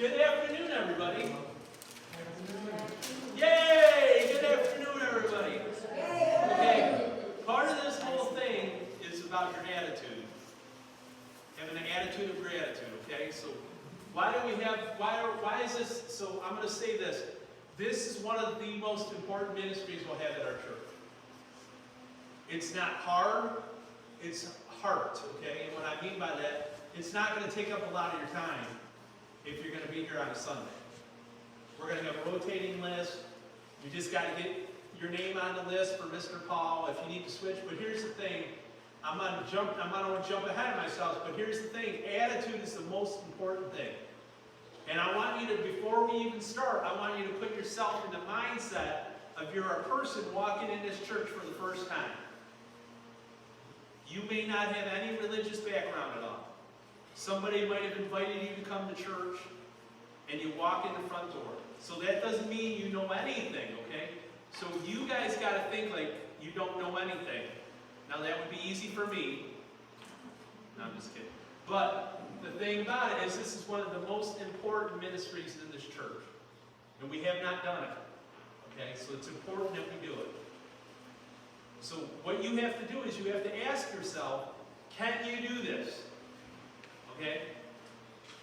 Good afternoon, everybody. Yay! Good afternoon, everybody. Okay, part of this whole thing is about your attitude. Having an attitude of gratitude, okay? So why is this? So I'm going to say this. This is one of the most important ministries we'll have at our church. It's not hard, it's heart, okay? And what I mean by that, it's not going to take up a lot of your time if you're going to be here on a Sunday. We're going to have a rotating list. You just got to get your name on the list for Mr. Paul if you need to switch. But here's the thing. I'm not going to jump ahead of myself, but here's the thing. Attitude is the most important thing. And I want you to, before we even start, I want you to put yourself in the mindset of you're a person walking in this church for the first time. You may not have any religious background at all. Somebody might have invited you to come to church, and you walk in the front door. So that doesn't mean you know anything, okay? So you guys got to think like you don't know anything. Now that would be easy for me. No, I'm just kidding. But the thing about it is this is one of the most important ministries in this church. And we have not done it. Okay, so it's important that we do it. So what you have to do is you have to ask yourself, can you do this? Okay?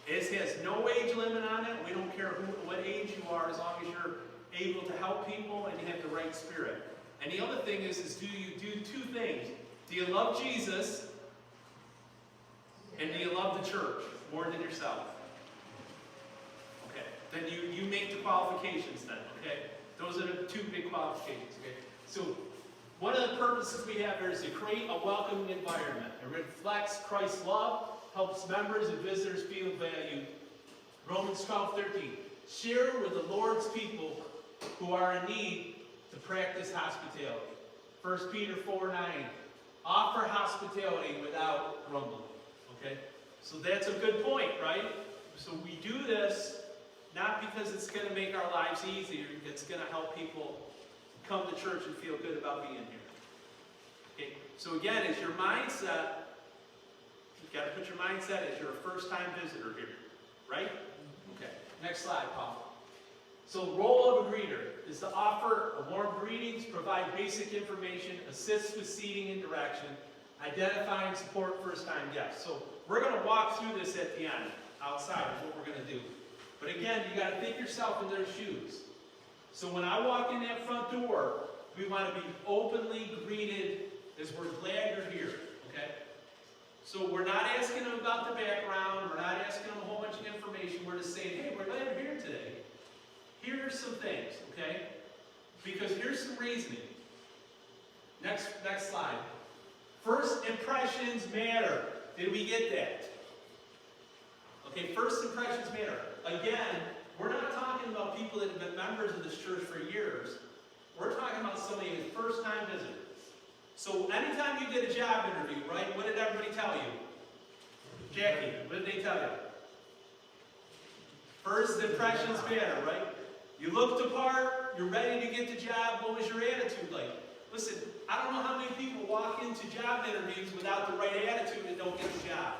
It has no age limit on it. We don't care what age you are as long as you're able to help people and you have the right spirit. And the other thing is do you do two things? Do you love Jesus? And do you love the church more than yourself? Okay. Then you make the qualifications then, okay? Those are the two big qualifications, okay? So one of the purposes we have here is to create a welcoming environment. It reflects Christ's love, helps members and visitors feel valued. Romans 12:13. Share with the Lord's people who are in need to practice hospitality. 1 Peter 4:9. Offer hospitality without grumbling. Okay? So that's a good point, right? So we do this not because it's going to make our lives easier. It's going to help people come to church and feel good about being here. Okay? So again, it's your mindset. You've got to put your mindset as you're a first-time visitor here. Right? Okay. Next slide, Paul. So role of a greeter is to offer a warm greetings, provide basic information, assist with seating and direction, identify and support first-time guests. So we're going to walk through this at the end, outside is what we're going to do. But again, you got to think yourself in their shoes. So when I walk in that front door, we want to be openly greeted as we're glad you're here, okay? So we're not asking them about the background, we're not asking them a whole bunch of information, we're just saying, hey, we're glad you're here today. Here are some things, okay? Because here's some reasoning. Next slide. First impressions matter. Did we get that? Okay, first impressions matter. Again, we're not talking about people that have been members of this church for years. We're talking about somebody who's first-time visitor. So anytime you did a job interview, right, what did everybody tell you? Jackie, what did they tell you? First impressions matter, right? You looked the part, you're ready to get the job, what was your attitude like? Listen, I don't know how many people walk into job interviews without the right attitude and don't get the job.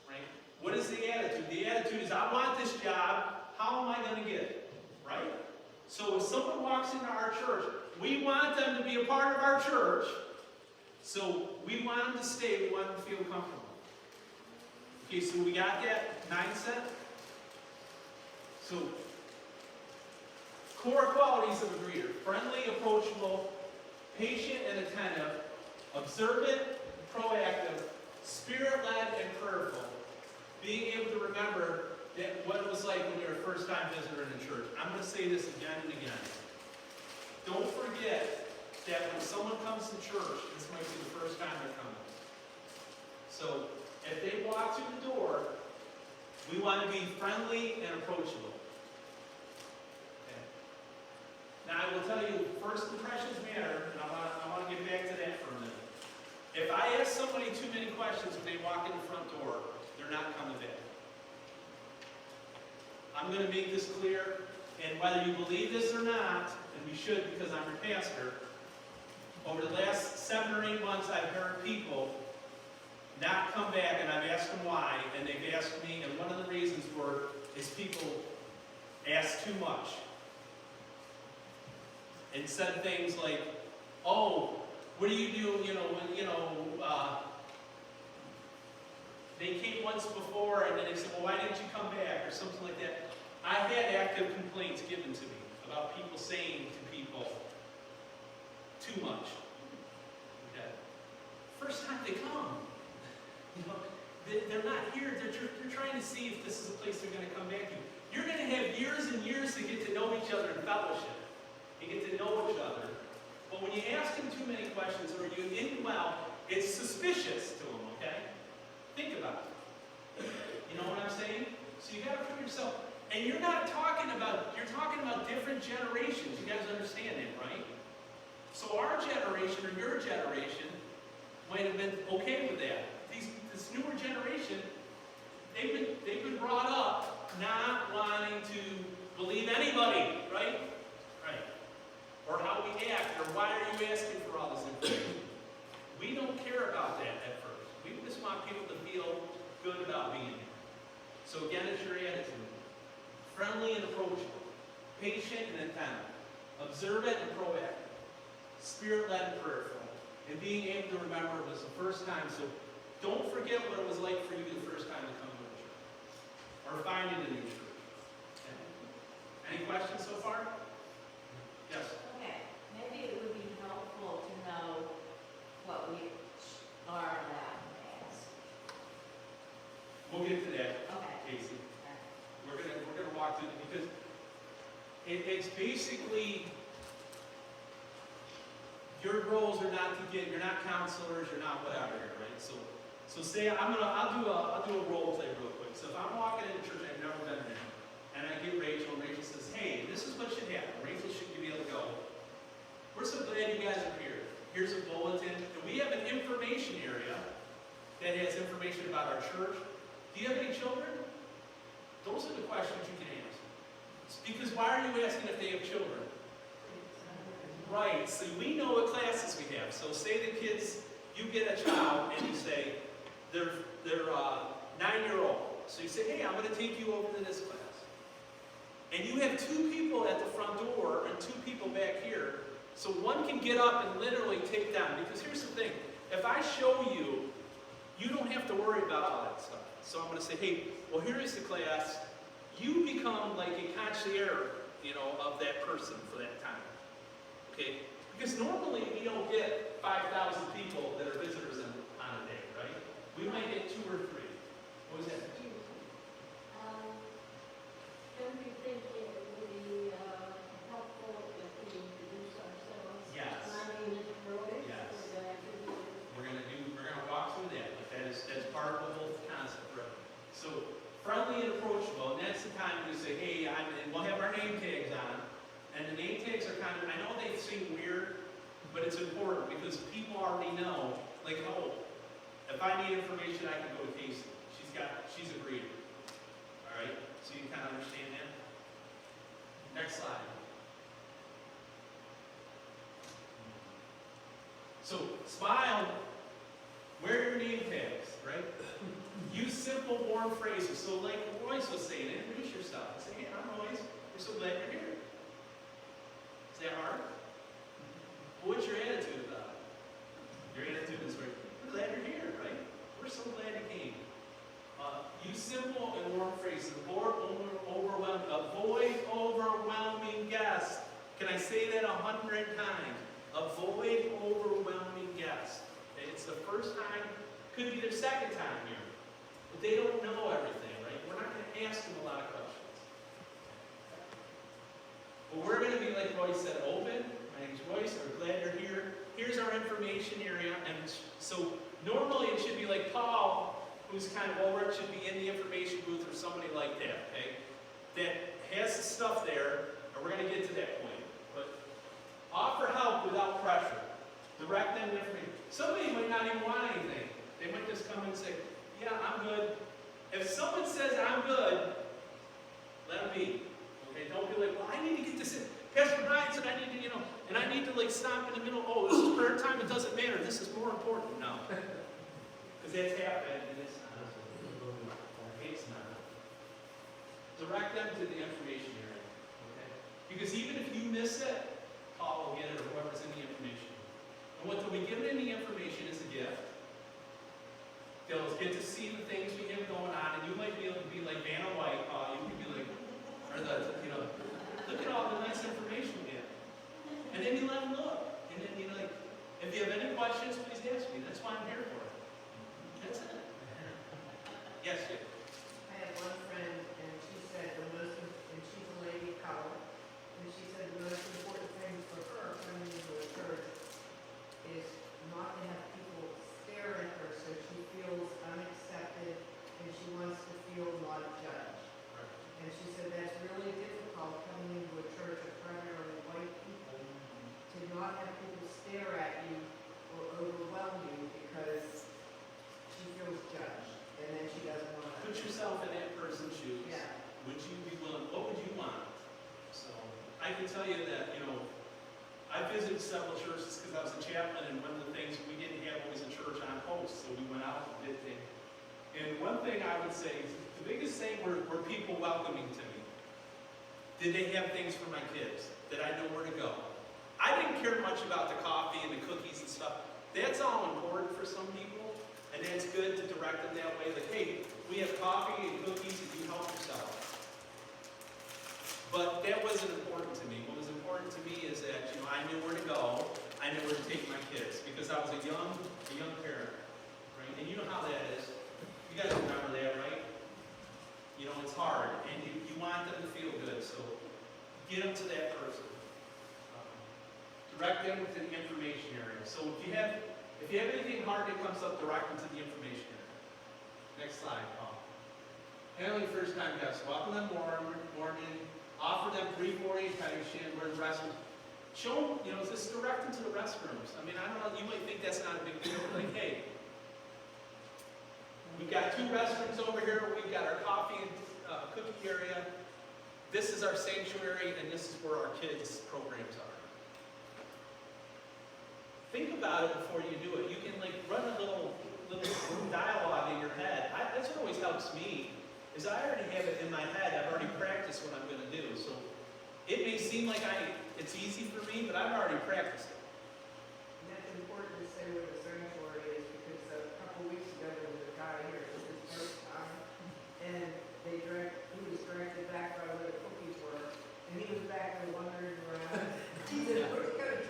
Right? What is the attitude? The attitude is, I want this job, how am I going to get it? Right? So if someone walks into our church, we want them to be a part of our church, so we want them to stay, we want them to feel comfortable. Okay, so we got that mindset? So, core qualities of a greeter: friendly, approachable, patient and attentive, observant, proactive, spirit-led and prayerful. Being able to remember that what it was like when you're a first-time visitor in the church. I'm going to say this again and again. Don't forget that when someone comes to church, this might be the first time they're coming. So, if they walk through the door, we want to be friendly and approachable. Now, I will tell you, first impressions matter, and I want to get back to that for a minute. If I ask somebody too many questions when they walk in the front door, they're not coming back. I'm going to make this clear, and whether you believe this or not, and we should because I'm your pastor, over the last 7 or 8 months I've heard people not come back, and I've asked them why, and they've asked me, and one of the reasons were is people ask too much. And said things like, oh, what do you do, they came once before and then they said, well, why didn't you come back, or something like that. I had active complaints given to me about people saying to people too much. Okay. First time they come, they're not here. They're trying to see if this is a place they're going to come back to. You're going to have years and years to get to know each other in fellowship. You get to know each other. But when you ask them too many questions or you didn't well, it's suspicious to them, okay? Think about it. You know what I'm saying? So you got to put yourself, and you're talking about different generations. You guys understand that, right? So our generation or your generation might have been okay with that. This newer generation, they've been brought up not wanting to believe anybody, right? Right. Or how we act, or why are you asking for all this information? We don't care about that at first. We just want people to feel good about being here. So again, it's your attitude. Friendly and approachable. Patient and attentive. Observant and proactive. Spirit-led and prayerful. And being able to remember it was the first time. So don't forget what it was like for you the first time to come to a church. Or find it in your church. Okay. Any questions so far? Yes? Okay. Maybe it would be helpful to know what we are allowed to ask. We'll get to that, Okay. Casey. We're gonna walk through it because it's basically your roles are not to get. You're not counselors. You're not whatever here, right? So say I'll do a role play real quick. So if I'm walking into church, I've never been there, and I get Rachel, and Rachel says, "Hey, this is what should happen." Rachel should be able to go. We're so glad you guys are here. Here's a bulletin, and we have an information area that has information about our church. Do you have any children? Those are the questions you can ask. Because why are you asking if they have children? Right, so we know what classes we have. So say the kids, you get a child and you say, they're 9-year-old. So you say, hey, I'm going to take you over to this class. And you have 2 people at the front door and 2 people back here. So one can get up and literally take them. Because here's the thing, if I show you, you don't have to worry about all that stuff. So I'm going to say, hey, well, here is the class. You become like a concierge, of that person for that time. Okay? Because normally we don't get 5,000 people that are visitors on a day, right? We might get 2 or 3. What was that? Don't you think it would be helpful if we introduce ourselves? Yes. My name is Roy. Yes. We're glad to be here. We're gonna walk through that, but that's part of the whole concept, right? So friendly and approachable, and that's the time you say, hey, and we'll have our name tags on. And the name tags are kind of, I know they seem weird, but it's important because people already know, like, oh, if I need information, I can go to Casey. She's agreed. All right? So you kind of understand that? Next slide. So, smile, wear your name tags, right? Use simple, warm phrases. So like Royce was saying, introduce yourself. Say, hey, I'm Royce. We're so glad you're here. Is that hard? Well, what's your attitude about it? Your attitude is, we're glad you're here, right? We're so glad you came. Use simple and warm phrases. Avoid overwhelming guests. Can I say that 100 times? Avoid overwhelming guests. Okay? It's the first time, could be their second time here. But they don't know everything, right? We're not going to ask them a lot of questions. But we're going to be, like Royce said, open. My name's Royce. We're glad you're here. Here's our information area. And so normally it should be like Paul, who's kind of over it, should be in the information booth or somebody like that, okay? That has the stuff there, and we're going to get to that point. But offer help without pressure. Direct them to information. Somebody might not even want anything. They might just come and say, yeah, I'm good. If someone says I'm good, let them be. Okay, don't be like, well, I need to get this in. Pastor Brian said I need to, and I need to like stop in the middle. Oh, this is prayer time. It doesn't matter. This is more important. No. Because that's happened, and it's not. It's not. direct them to the information area, okay? Because even if you miss it, Paul will get it, or whoever's in the information. And what they'll be given in the information is a gift. They'll get to see the things we have going on, and you might be able to be like Vanna White, Paul, you could be like, or the, you know, look at all the nice information we have. And then you let them look, and then you like, if you have any questions, please ask me, that's why I'm here for. That's it. Yes, Jim? I have one friend, and she said and she's a lady of color, and she said the most important thing for her coming into a church is not to have people stare at her so she feels unaccepted and she wants to feel not judged. And she said that's really difficult coming into a church of primarily white people, to not have people stare at you or overwhelm you because she feels judged, and then she doesn't want to. Put yourself in that person's shoes. Yeah. Would you be willing, what would you want? So, I can tell you that, you know, I visited several churches because I was a chaplain, and one of the things, we didn't have always a church on post, so we went out and did things. And one thing I would say, is the biggest thing were people welcoming to me. Did they have things for my kids? Did I know where to go? I didn't care much about the coffee and the cookies and stuff. That's all important for some people, and that's good to direct them that way. Like, hey, we have coffee and cookies, and you help yourself. But that wasn't important to me. What was important to me is that, you know, I knew where to go. I knew where to take my kids because I was a young parent, right? And you know how that is. You guys remember that, right? You know, it's hard, and you want them to feel good. So get them to that person. Direct them to the information area. So if you have anything hard that comes up, direct them to the information area. Next slide, Paul. Handling first-time guests. Welcome them morning. Offer them brief orientation where the restrooms. Show them, you know, just direct them to the restrooms. I mean, I don't know, you might think that's not a big deal. Like, hey, we've got 2 restrooms over here. We've got our coffee and cookie area. This is our sanctuary, and this is where our kids' programs are. Think about it before you do it. You can like run a little dialogue in your head. That's what always helps me. Is I already have it in my head. I've already practiced what I'm going to do. So it may seem like it's easy for me, but I've already practiced it. And that's important to say where the sanctuary is, because a couple weeks ago there was a guy here, it was his first time, and he was directed back by where the cookies were, and he was back there wandering around. He said, "Where's the church?"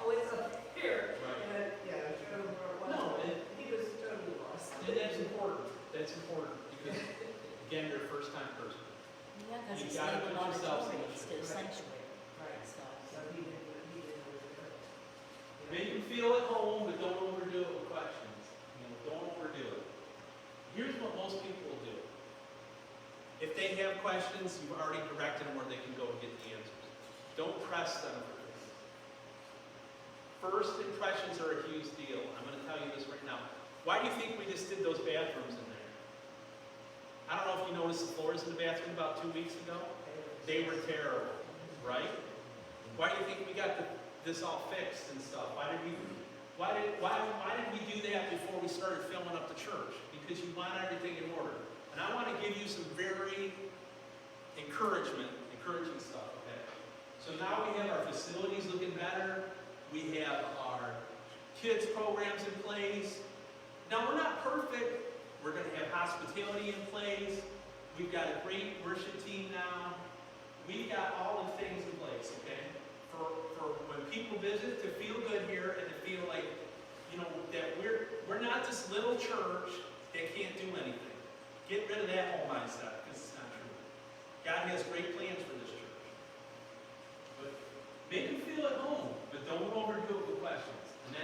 Oh, it's up here. Right. And yeah, I showed him where it was. No, He was totally lost. and that's important. That's important because, again, you're a first-time person. Yeah, because You it's gotta labeled put yourself auditorium in the instead of shoes. sanctuary. Right. So, So he didn't know where to go. Make them feel at home, but don't overdo it with questions. You know, don't overdo it. Here's what most people will do. If they have questions, you've already directed them where they can go and get the answers. Don't press them for this. First impressions are a huge deal. I'm going to tell you this right now. Why do you think we just did those bathrooms in there? I don't know if you noticed the floors in the bathroom about 2 weeks ago. They were terrible, right? Why do you think we got this all fixed and stuff? Why did we do that before we started filling up the church? Because you want everything in order. And I want to give you some very encouraging stuff, okay? So now we have our facilities looking better. We have our kids programs in place. Now we're not perfect. We're going to have hospitality in place. We've got a great worship team now. We've got all the things in place, okay? For when people visit, to feel good here and to feel like, you know, that we're not this little church that can't do anything. Get rid of that whole mindset, because it's not true. God has great plans for this church. But make them feel at home, but don't overdo it with questions. And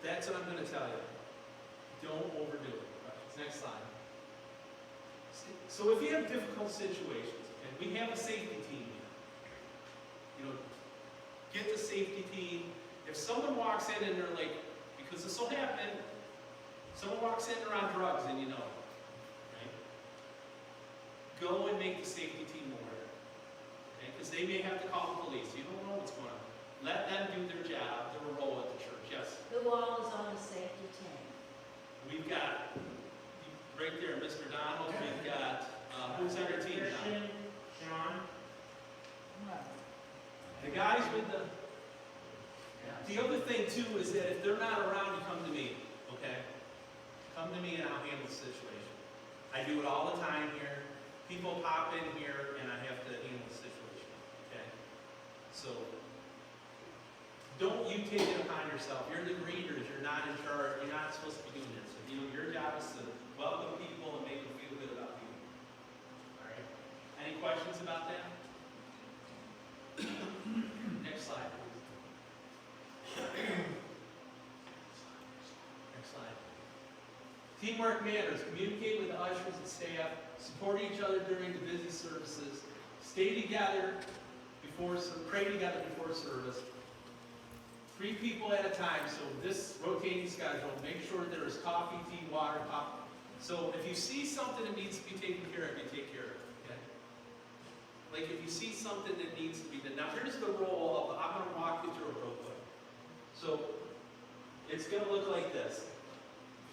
that's what I'm going to tell you. Don't overdo it with questions. Next slide. So if you have difficult situations, and we have a safety team here, you know, get the safety team. If someone walks in and they're like, because this will happen, someone walks in, they're on drugs, and you know, right? Go and make the safety team aware, okay? Because they may have to call the police. You don't know what's going on. Let them do their job, their role at the church. Yes? who all is on the safety team? We've got, right there, Mr. Donald. We've got, who's on our team now? Christian, Sean. The guys with the other thing too is that if they're not around, you come to me, okay? Come to me and I'll handle the situation. I do it all the time here. People pop in here and I have to handle the situation, okay? So, don't you take it upon yourself. You're the greeters, you're not in charge, you're not supposed to be doing this. You know, your job is to welcome people and make them feel good about you. All right? Any questions about that? Next slide, please. Next slide. Teamwork matters. Communicate with the ushers and staff. Support each other during the busy services. Stay together pray together before service. 3 people at a time. So this rotating schedule, make sure there is coffee, tea, water, pop. So if you see something that needs to be taken care of, you take care of it. Okay? Like if you see something that needs to be done. Now here's the role of, I'm going to walk you through it real quick. So it's going to look like this.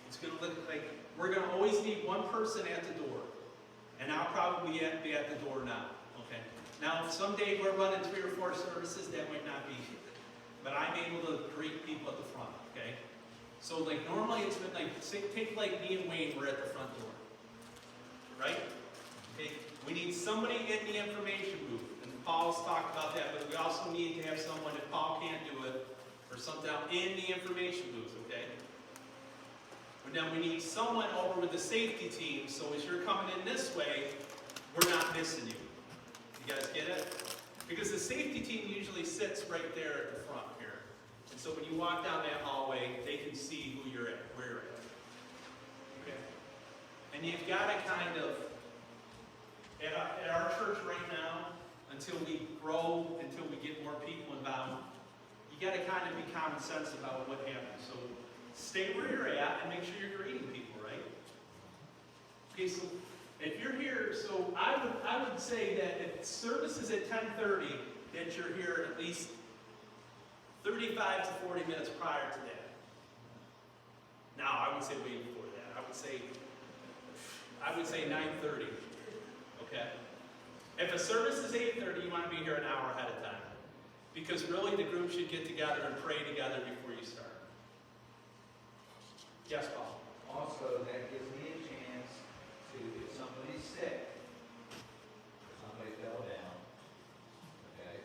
It's going to look like, we're going to always need one person at the door. And I'll probably be at the door now. Okay? Now if someday we're running 3 or 4 services, that might not be. But I'm able to greet people at the front. Okay? So like normally it's been like, take like me and Wayne, we're at the front door. Right? Okay? We need somebody in the information booth. And Paul's talked about that, but we also need to have someone, if Paul can't do it, or something in the information booth, okay? But now we need someone over with the safety team, so as you're coming in this way, we're not missing you. You guys get it? Because the safety team usually sits right there at the front here. And so when you walk down that hallway, they can see who you're at, where you're at. Okay? And you've got to kind of, at our church right now, until we grow, until we get more people involved, you got to kind of be common sense about what happens. So stay where you're at and make sure you're greeting people, right? Okay, so if you're here, so I would say that if service is at 10:30, that you're here at least 35 to 40 minutes prior to that. Now, I would say way before that. I would say 9:30. Okay? If a service is 8:30, you want to be here an hour ahead of time. Because really the group should get together and pray together before you start. Yes, Paul? Also, that gives me a chance to, if somebody's sick, or somebody fell down, okay,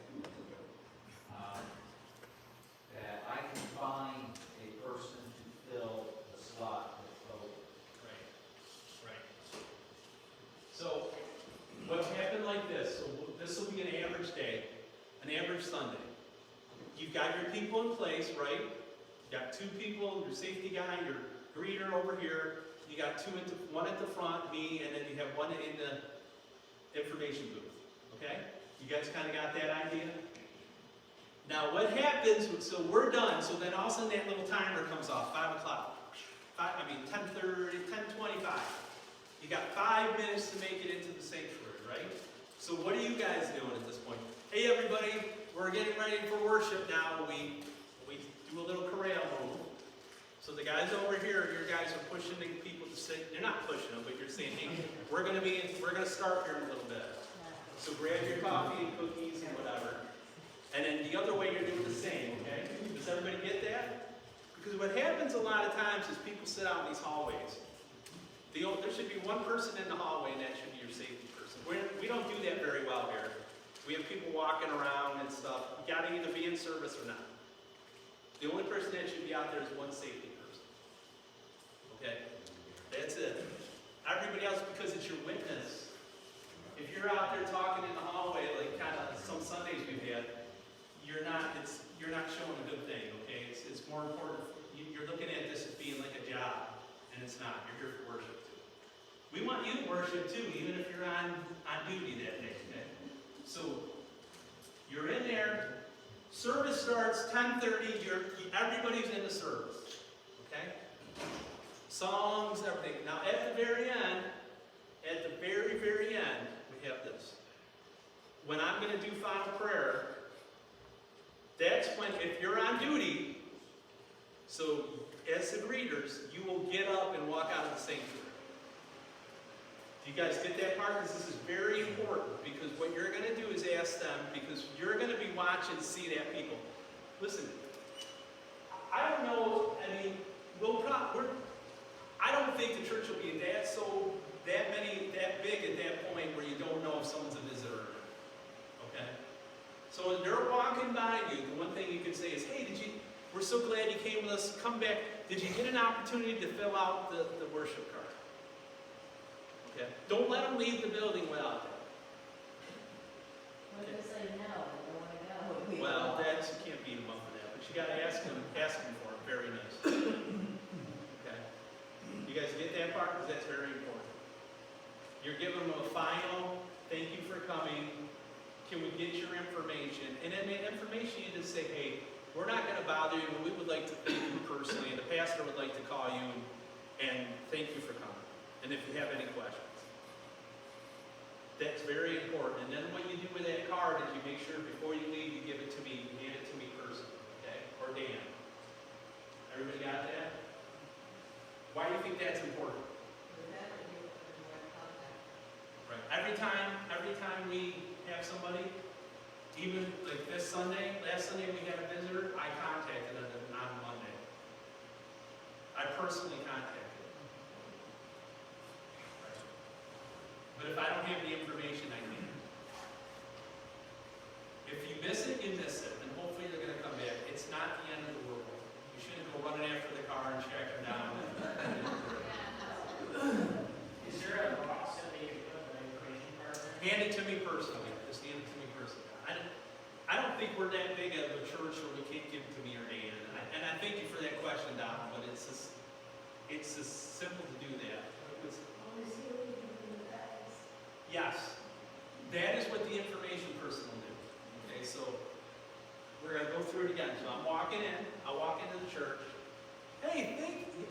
that I can find a person to fill the slot that's open. Right. So, what's happened like this, so this will be an average day, an average Sunday. You've got your people in place, right? You've got 2 people, your safety guy, your greeter over here. You got 2 one at the front, me, and then you have 1 in the information booth. Okay? You guys kind of got that idea? Now what happens, so we're done, so then all of a sudden that little timer comes off, 5 o'clock. 10:30, 10:25. You got 5 minutes to make it into the sanctuary, right? So what are you guys doing at this point? Hey everybody, we're getting ready for worship now. We do a little corral move. So the guys over here, your guys are pushing the people to sit. You're not pushing them, but you're saying, hey, we're gonna start here in a little bit. So grab your coffee and cookies and whatever. And then the other way you're doing the same, okay? Does everybody get that? Because what happens a lot of times is people sit out in these hallways. There should be 1 person in the hallway, and that should be your safety person. We don't do that very well here. We have people walking around and stuff. You gotta either be in service or not. The only person that should be out there is 1 safety person. Okay? That's it. Everybody else, because it's your witness. If you're out there talking in the hallway, like kind of some Sundays we've had, you're not showing a good thing, okay? It's more important. You're looking at this as being like a job, and it's not. You're here for worship too. We want you to worship too, even if you're on duty that day, okay? So, you're in there. Service starts 10:30. Everybody's in the service, okay? Songs, everything. Now, at the very end, we have this. When I'm going to do final prayer, that's when, if you're on duty, so as the greeters, you will get up and walk out of the sanctuary. Do you guys get that part? Because this is very important, because what you're gonna do is ask them, because you're gonna be watching to see that people. Listen, I don't know, I mean, I don't think the church will be that big at that point where you don't know if someone's a visitor or not. Okay? So when they're walking by you, the one thing you can say is, hey, we're so glad you came with us, come back. Did you get an opportunity to fill out the worship card? Okay? Don't let them leave the building without that. What if they say no, they don't wanna go? Well, you can't beat them up for that, but you gotta ask them for it, very nice. Okay? You guys get that part? Because that's very important. You're giving them a final, thank you for coming, can we get your information? And then the information, you just say, hey, we're not gonna bother you, but we would like to thank you personally, and the pastor would like to call you and thank you for coming. And if you have any questions. That's very important. And then what you do with that card is you make sure before you leave, you give it to me, you hand it to me personally, okay? Or Dan. Everybody got that? Why do you think that's important? Right. Every time we have somebody, even like this Sunday, last Sunday we had a visitor, I contacted them on Monday. I personally contacted them. Right. But if I don't have the information, I can't. If you miss it, you miss it, and hopefully they're going to come back. It's not the end of the world. You shouldn't go running after the car and track them down. Is there a process that you put the information card in? Hand it to me personally. Just hand it to me personally. I don't think we're that big of a church where we can't give it to me or Dan. And I thank you for that question, Don, but it's just simple to do that. Yes, that is what the information person will do. Okay, so we're going to go through it again. So I'm walking in, I walk into the church. Hey,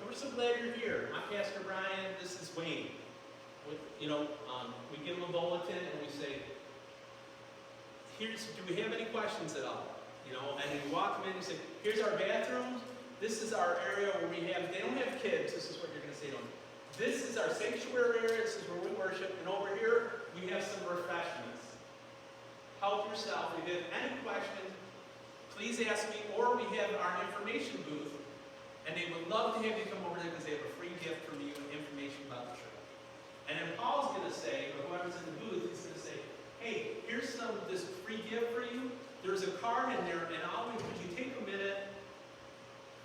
we're so glad you're here. I'm Pastor Brian, this is Wayne. We give them a bulletin and we say, do we have any questions at all? And you walk them in and you say, here's our bathrooms. This is our area where they don't have kids. This is what you're going to say to them. This is our sanctuary area. This is where we worship. And over here, we have some refreshments. Help yourself. If you have any questions, please ask me. Or we have our information booth. And they would love to have you come over there because they have a free gift from you and information about the church. And then Paul's going to say, or whoever's in the booth, he's going to say, hey, here's this free gift for you. There's a card in there, and would you take a minute,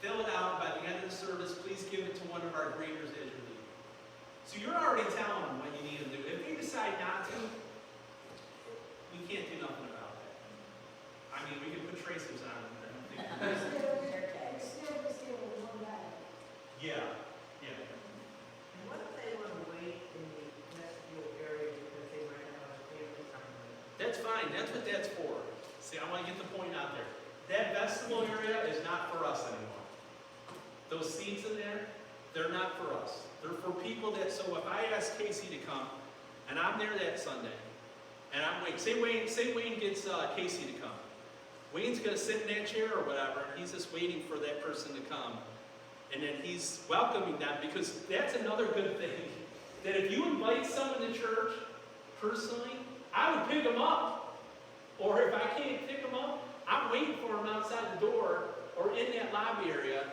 fill it out, by the end of the service, please give it to one of our greeters as you leave. So you're already telling them what you need to do. If they decide not to, we can't do nothing about that. I mean, we can put tracers on them. I don't think. Yeah. And what if they want to wait in the vestibule area because they might have a family coming? That's fine. That's what that's for. See, I want to get the point out there. That vestibule area is not for us anymore. Those seats in there, they're not for us. They're for people so if I ask Casey to come, and I'm there that Sunday, and I'm waiting, say Wayne gets Casey to come. Wayne's going to sit in that chair or whatever, and he's just waiting for that person to come. And then he's welcoming them, because that's another good thing. That if you invite someone to church, personally, I would pick them up. Or if I can't pick them up, I'm waiting for them outside the door or in that lobby area.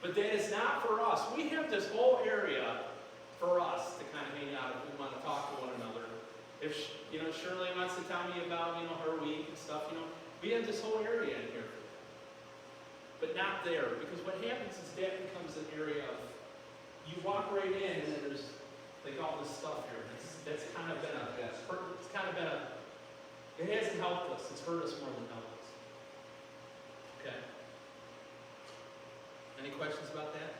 But that is not for us. We have this whole area for us to kind of hang out if we want to talk to one another. If Shirley wants to tell me about her week and stuff, we have this whole area in here. But not there, because what happens is that becomes an area of, you walk right in and then there's like all this stuff here. That's kind of been it hasn't helped us. It's hurt us more than helped us. Okay? Any questions about that?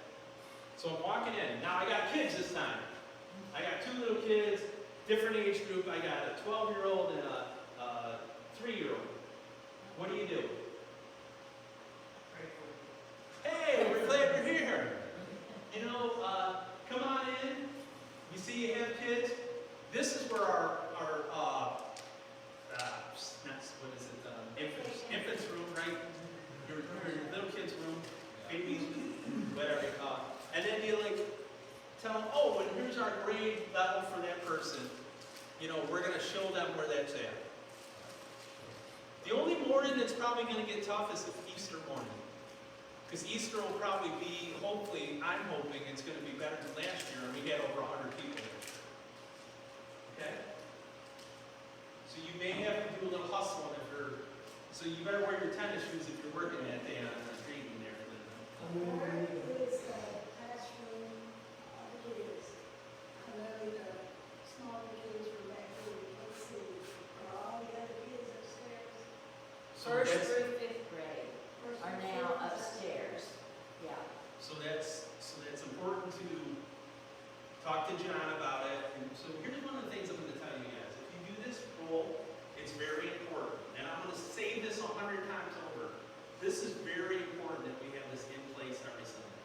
So I'm walking in. Now I got kids this time. I got 2 little kids, different age group. I got a 12-year-old and a 3-year-old. What do you do? Hey, we're glad you're here. Come on in. You see you have kids. This is where our infants room, right? Your little kids room, babies, whatever. And then you tell them, oh, and here's our grade level for that person. You know, we're gonna show them where that's at. The only morning that's probably gonna get tough is Easter morning. Because Easter will probably be, hopefully, I'm hoping it's gonna be better than last year, and we had over 100 people there. Okay? So you may have to do a little hustling if you're, so you better wear your tennis shoes if you're working that day on the street and everything. Where is the classroom of the kids? I know the smaller kids were back here, let's see, are all the other kids upstairs? So First that's- through fifth grade First are and now fifth? upstairs. Yeah. So that's important to talk to John about it. And so here's one of the things I'm going to tell you guys. If you do this rule, it's very important. And I'm going to say this 100 times over. This is very important that we have this in place every Sunday.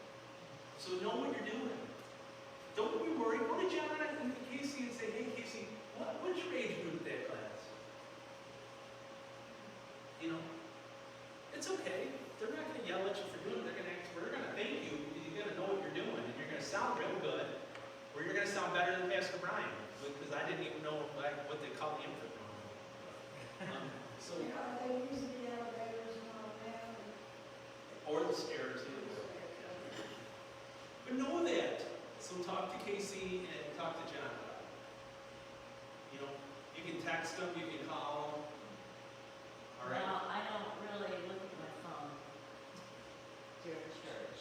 So know what you're doing. Don't be worried. Go to John and Casey and say, hey Casey, what's your age group that class? You know, it's okay. They're not going to yell at you for doing it. They're going to thank you because you got to know what you're doing, and you're going to sound real good, or you're going to sound better than Pastor Brian, because I didn't even know what they call him for throwing. So, You know, they use the elevators and all that. or the stairs. But know that. So talk to Casey and talk to John about it. You know, you can text them, you can call them. All right. Now, I don't really look at my phone during church.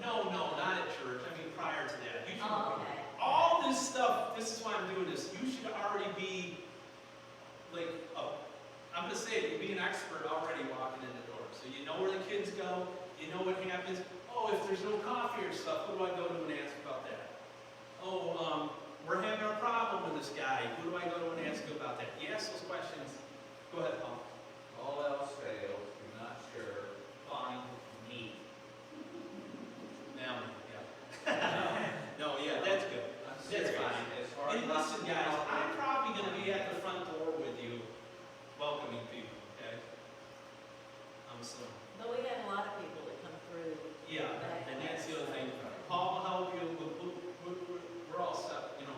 No, not at church. I mean, prior to that. You should, Oh, okay. all this stuff, this is why I'm doing this. You should already be, like, I'm going to say it, you'd be an expert already walking in the door. So you know where the kids go, you know what happens. Oh, if there's no coffee or stuff, who do I go to and ask about that? Oh, we're having a problem with this guy. Who do I go to and ask about that? You ask those questions. Go ahead, Paul. All else fails, you're not sure, find me. Now, yeah. No, yeah, that's good. I'm That's serious. fine. It's hard Hey, not listen, to guys, get out I'm there. probably going to be at the front door with you, welcoming people, okay? So, But we have a lot of people that come through. yeah, and that's the other thing. Paul will help you, we're all set, you know.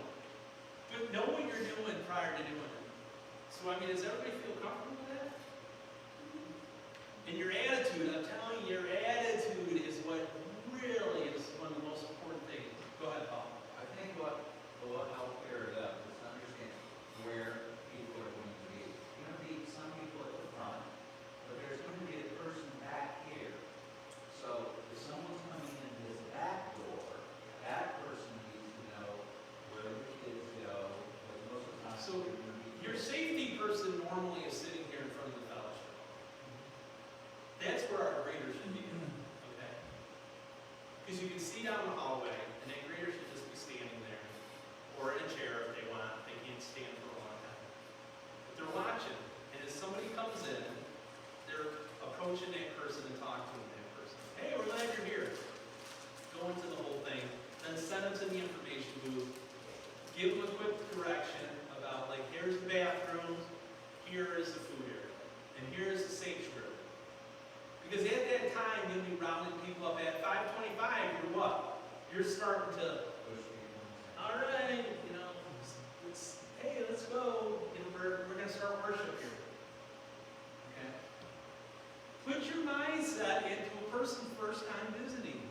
But know what you're doing prior to doing it. So, I mean, does everybody feel comfortable with that? And your attitude, I'm telling you, your attitude is what really is one of the most important things. Go ahead, Paul. I think what will help clear it up is to understand where people are going to be. You're going to meet some people at the front, but there's going to be a person back here. So if someone's coming in this back door, that person needs to know where the kids go, because most of the time. So, they're gonna be Your here. safety person normally is sitting here in front of the fellowship. That's where our grader should be, okay? Because you can see down the hallway, and that grader should just be standing there, or in a chair if they want, they can't stand for a long time. But they're watching, and as somebody comes in, they're approaching that person and talking to that person. Hey, we're glad you're here. Go into the whole thing, then send them to the information booth, give them a quick direction about, like, here's the bathrooms, here is the food area, and here's the sanctuary. Because at that time, you'll be rounding people up at 5:25, you're what? You're starting to, Push people in. all right, you know, hey, let's go. You know, we're going to start worship here. Okay? Put your mindset into a person first time visiting.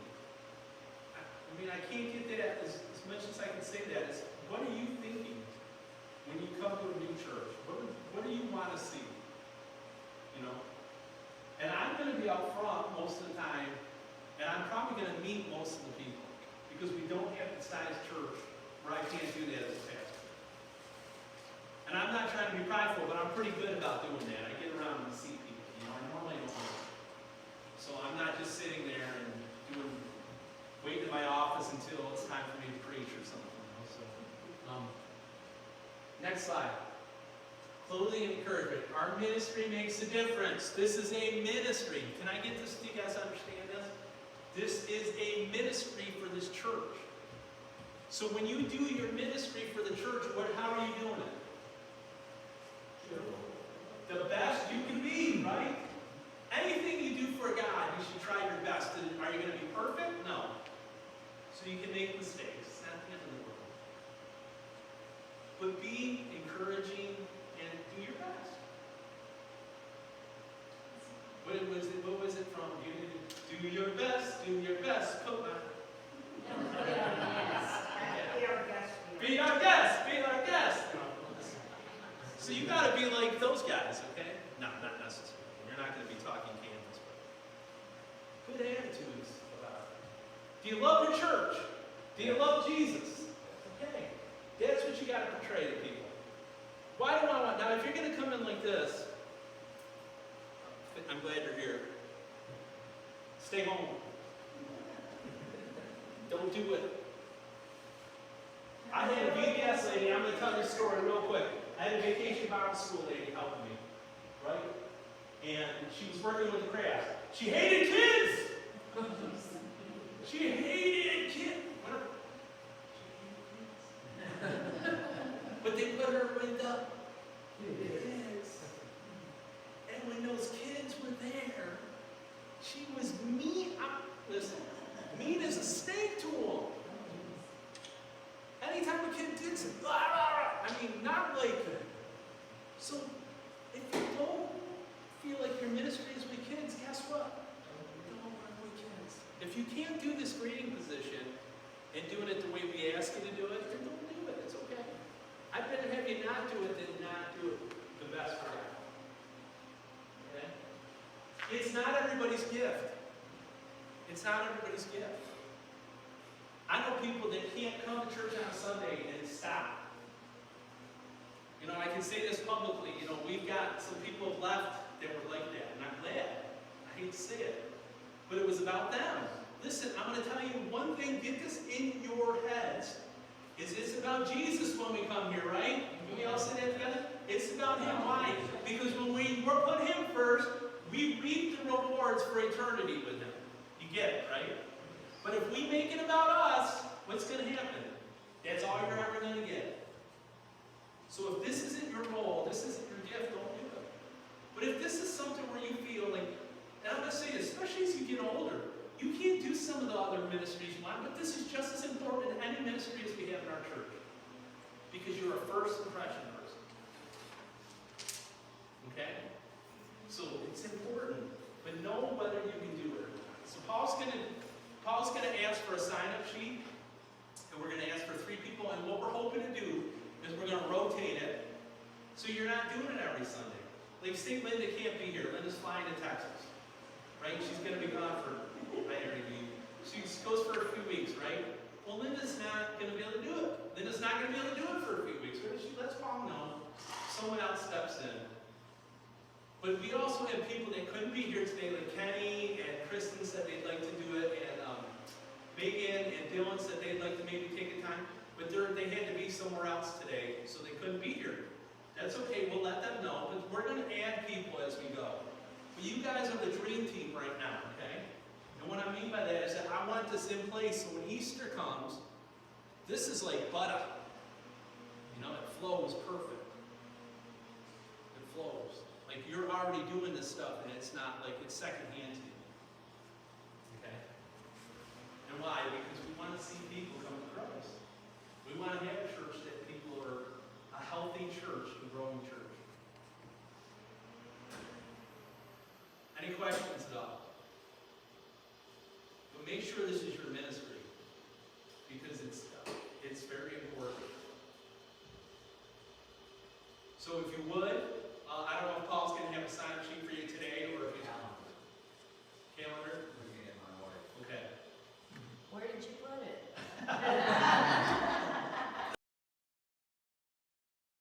I mean, I can't get that as much as I can say that. Is what are you thinking when you come to a new church? What do you want to see? You know? And I'm going to be out front most of the time, and I'm probably going to meet most of the people because we don't have the size church where I can't do that as a pastor. And I'm not trying to be prideful, but I'm pretty good about doing that. I get around and see people. You know, I normally don't. So I'm not just sitting there and waiting in my office until it's time for me to preach or something. You know? So, next slide. Clothing and encouragement. Our ministry makes a difference. This is a ministry. Can I get this? Do you guys understand this? This is a ministry for this church. So when you do your ministry for the church, how are you doing it? The best you can be, right? Anything you do for God, you should try your best. Are you going to be perfect? No. So you can make mistakes. You Do your best, put my... Yes. Be our guest. Be our guest, be our guest. So you gotta be like those guys, okay? No, not necessarily. You're not gonna be talking Kansas, but good attitudes about it. Do you love your church? Do you love Jesus? Okay. That's what you gotta portray to people. Why do I want, now if you're gonna come in like this, I'm glad you're here. Stay home. Don't do it. I had a VBS lady, I'm going to tell you a story real quick. I had a vacation Bible school lady helping me, right? And she was working with the craft. She hated kids! She hated kids! But they put her with the kids. And when those kids were there, she was mean. Listen, mean as a snake to them. Anytime a kid did something, I mean, not like. So, if you don't feel like your ministry is with kids, guess what? Don't work with kids. If you can't do this grading position and doing it the way we ask you to do it, then don't do it. It's okay. I'd rather have you not do it than not do it the best for you. Okay? It's not everybody's gift. It's not everybody's gift. I know people that can't come to church on a Sunday and stop. You know, I can say this publicly. You know, we've got some people have left that were like that, and I'm glad. I hate to say it. But it was about them. Listen, I'm going to tell you one thing. Get this in your heads. Is it's about Jesus when we come here, right? Can we all say that together? It's about Him. Why? Because when we put Him first, we reap the rewards for eternity with Him. You get it, right? But if we make it about us, what's going to happen? That's all you're ever going to get. So if this isn't your role, this isn't your gift, don't do it. But if this is something where you feel like, and I'm going to say this, especially as you get older, you can't do some of the other ministries you want, but this is just as important in any ministry as we have in our church. Because you're a first impression person. Okay? So it's important, but know whether you can do it or not. So Paul's going to ask for a sign-up sheet, and we're going to ask for 3 people, and what we're hoping to do is we're going to rotate it, so you're not doing it every Sunday. Like, say Linda can't be here. Linda's flying to Texas, right? She's going to be gone for, she goes for a few weeks, right? Well, Linda's not going to be able to do it. Linda's not going to be able to do it for a few weeks. She lets Paul know. Someone else steps in. But we also have people that couldn't be here today, like Kenny and Kristen said they'd like to do it, and Megan and Dylan said they'd like to maybe take a time, but they had to be somewhere else today, so they couldn't be here. That's okay, we'll let them know, but we're going to add people as we go. But you guys are the dream team right now, okay? And what I mean by that is that I want this in place so when Easter comes, this is like butter. You know, it flows perfect. It flows. Like you're already doing this stuff and it's not like it's secondhand to you. Okay? And why? Because we want to see people come to Christ. We want to have a church that people are a healthy church, a growing church. Any questions at all? But make sure this is your ministry because it's very important. So if you would, I don't know if Paul's going to have a sign-up sheet for you today or if he's calendar. Looking at my wife. Okay. Where did you put it?